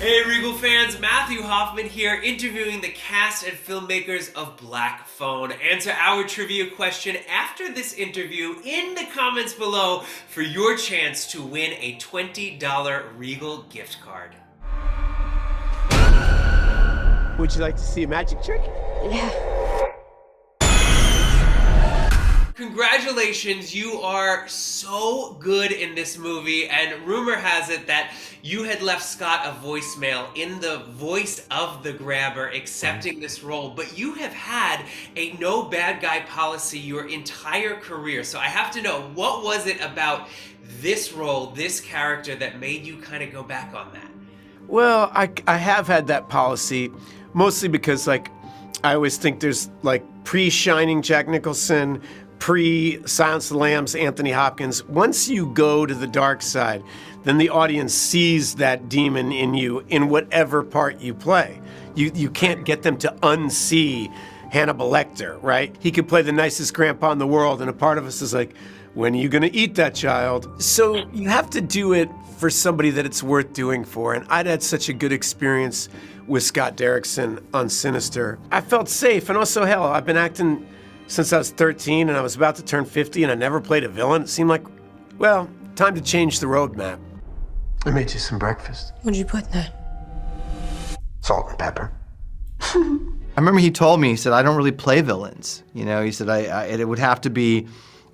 Hey Regal fans, Matthew Hoffman here, interviewing the cast and filmmakers of Black Phone. Answer our trivia question after this interview in the comments below for your chance to win a $20 Regal gift card. Would you like to see a magic trick? Yeah. Congratulations, you are so good in this movie, and rumor has it that you had left Scott a voicemail in the voice of the grabber accepting this role, but you have had a no bad guy policy your entire career. So I have to know, what was it about this role, this character, that made you kind of go back on that? Well, I have had that policy, mostly because, I always think there's, pre-Shining Jack Nicholson, pre-Silence of the Lambs Anthony Hopkins. Once you go to the dark side, then the audience sees that demon in you in whatever part you play. You can't get them to unsee Hannibal Lecter, right? He could play the nicest grandpa in the world, and a part of us is like, when are you gonna eat that child? So you have to do it for somebody that it's worth doing for, and I'd had such a good experience with Scott Derrickson on Sinister. I felt safe, and also, hell, I've been acting since I was 13, and I was about to turn 50, and I never played a villain. It seemed like, well, time to change the roadmap. I made you some breakfast. What'd you put in that? Salt and pepper. I remember he told me, he said, I don't really play villains. You know, he said, it would have to be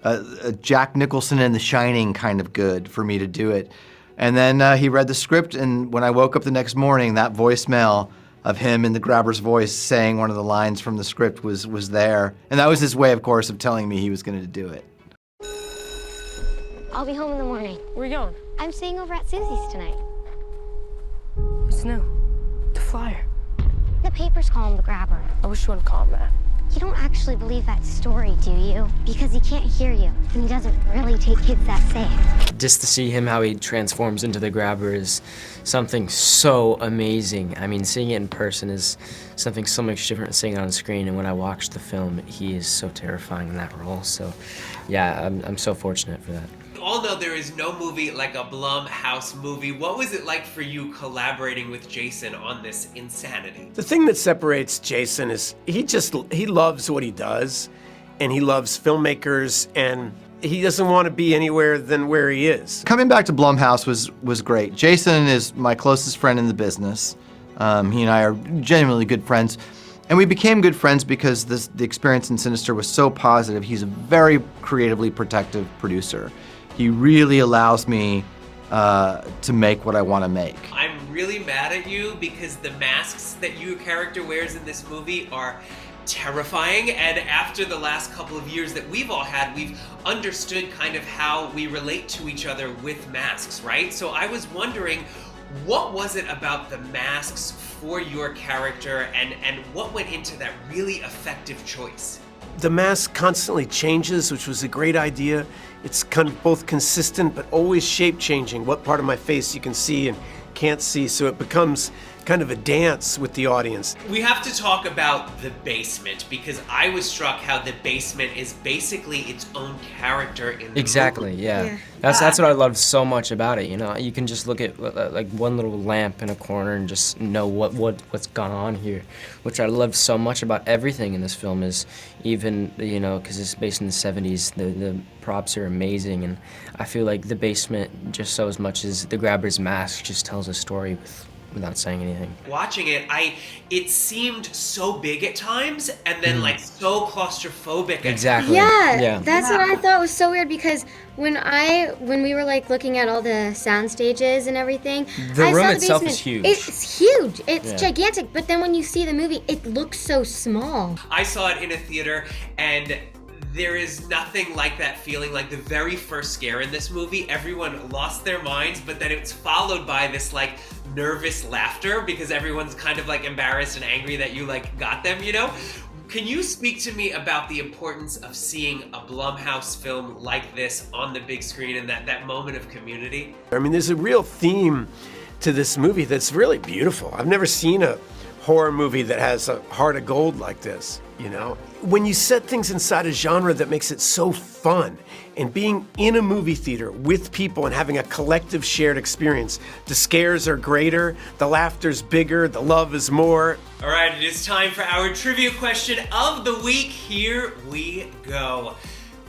a Jack Nicholson in The Shining kind of good for me to do it. And then he read the script, and when I woke up the next morning, that voicemail of him in the grabber's voice saying one of the lines from the script was there. And that was his way, of course, of telling me he was going to do it. I'll be home in the morning. Where you going? I'm staying over at Susie's tonight. What's new? The flyer. The papers call him the grabber. I wish you wouldn't call him that. You don't actually believe that story, do you? Because he can't hear you, and he doesn't really take kids that safe. Just to see him, how he transforms into the grabber, is something so amazing. I mean, seeing it in person is something so much different than seeing it on screen, and when I watched the film, he is so terrifying in that role. So, yeah, I'm so fortunate for that. All know there is no movie like a Blumhouse movie. What was it like for you collaborating with Jason on this insanity? The thing that separates Jason is he loves what he does, and he loves filmmakers, and he doesn't want to be anywhere than where he is. Coming back to Blumhouse was great. Jason is my closest friend in the business. He and I are genuinely good friends. And we became good friends because the experience in Sinister was so positive. He's a very creatively protective producer. He really allows me to make what I want to make. I'm really mad at you because the masks that your character wears in this movie are terrifying, and after the last couple of years that we've all had, we've understood kind of how we relate to each other with masks, right? So I was wondering, what was it about the masks for your character, and what went into that really effective choice? The mask constantly changes, which was a great idea. It's kind of both consistent, but always shape-changing, what part of my face you can see and can't see, so it becomes kind of a dance with the audience. We have to talk about the basement, because I was struck how the basement is basically its own character in the Exactly, movie. yeah. That's what I loved so much about it, you know? You can just look at like one little lamp in a corner and just know what's gone on here, which I loved so much about everything in this film. Is even, you know, because it's based in the 70s, the props are amazing, and I feel like the basement, just so as much as the grabber's mask, just tells a story without saying anything. Watching it, it seemed so big at times, and then so claustrophobic. Exactly. Yeah, that's what I thought was so weird, because when we were looking at all the sound stages and everything, The I room saw the itself basement. is huge. It's huge. It's gigantic. But then when you see the movie, it looks so small. I saw it in a theater, and there is nothing like that feeling. Like the very first scare in this movie, everyone lost their minds, but then it's followed by this nervous laughter because everyone's kind of embarrassed and angry that you got them, you know? Can you speak to me about the importance of seeing a Blumhouse film like this on the big screen and that moment of community? I mean, there's a real theme to this movie that's really beautiful. I've never seen a horror movie that has a heart of gold like this, you know? When you set things inside a genre that makes it so fun, and being in a movie theater with people and having a collective shared experience, the scares are greater, the laughter's bigger, the love is more. All right, it is time for our trivia question of the week. Here we go.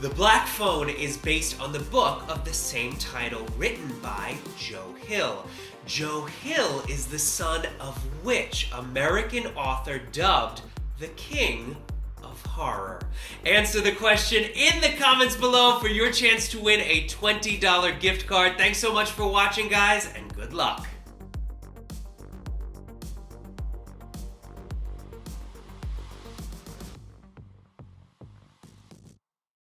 The Black Phone is based on the book of the same title written by Joe Hill. Joe Hill is the son of which American author dubbed the King of Horror? Answer the question in the comments below for your chance to win a $20 gift card. Thanks so much for watching, guys, and good luck.